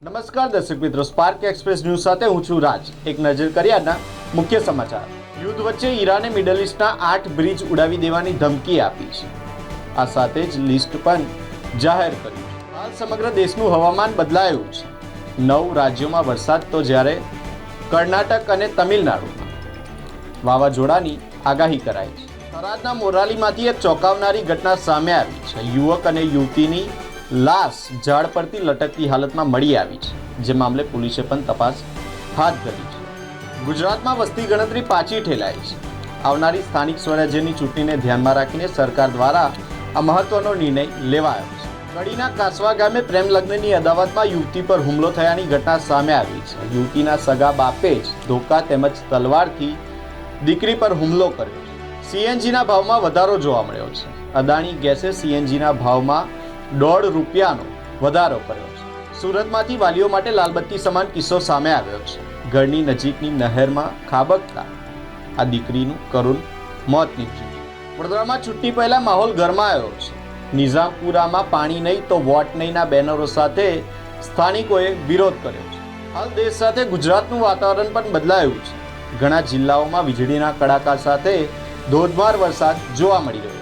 નમસ્કાર દર્શક મિત્રો, સ્પાર્ક એક્સપ્રેસ ન્યૂઝ સાથે હું છું રાજ। એક નજર કરીએ આજના મુખ્ય સમાચાર। યુદ્ધ વચ્ચે ઈરાને મિડલ ઈસ્ટના 8 બ્રિજ ઉડાવી દેવાની ધમકી આપી છે। આ સાથે જ લિસ્ટ પણ જાહેર કર્યું છે। હાલ સમગ્ર દેશનું હવામાન બદલાયું છે। 9 રાજ્યોમાં વરસાદ તો જ્યારે કર્ણાટક અને તમિલનાડુમાં વાવાઝોડાની આગાહી કરાઈ છે। થરાદના મોરાલીમાંથી એક ચોંકાવનારી ઘટના સામે આવી છે। યુવક અને યુવતીની લાશ ઝાડ પરથી લટકતી હાલતમાં મળી આવી છે, જે મામલે પોલીસે પણ તપાસ હાથ ધરી છે। ગુજરાતમાં વસ્તી ગણતરી પાછી ઠેલાઈ છે। આવનારી સ્થાનિક સ્વરાજ્યની ચૂંટણીને ધ્યાનમાં રાખીને સરકાર દ્વારા આ મહત્વનો નિર્ણય લેવાયો છે। કડીના કાસવા ગામે પ્રેમ લગ્નની અદાવતમાં યુવતી પર હુમલો થયાની ઘટના સામે આવી છે। યુવતીના સગા બાપે જ ધોકા તેમજ તલવારથી દીકરી પર હુમલો કર્યો છે। સીએનજીના ભાવમાં વધારો જોવા મળ્યો છે। અદાણી ગેસે સીએનજીના ભાવમાં ₹1.5નો વધારો કર્યો છે। સુરતમાંથી વાલીઓ માટે લાલબત્તી સમાન કિસ્સો સામે આવ્યો છે। ઘરની નજીકની નહેરમાં ખાબકતા આ દીકરીનું કરુણ મોત નીપજ્યું છે। વડોદરામાં ચૂંટણી પહેલા માહોલ ગરમાયો છે। નિઝામપુરામાં પાણી નહીં તો વોટ નહીંના બેનરો સાથે સ્થાનિકોએ વિરોધ કર્યો છે। હાલ દેશ સાથે ગુજરાતનું વાતાવરણ પણ બદલાયું છે। ઘણા જિલ્લાઓમાં વીજળીના કડાકા સાથે ધોધમાર વરસાદ જોવા મળી રહ્યો છે।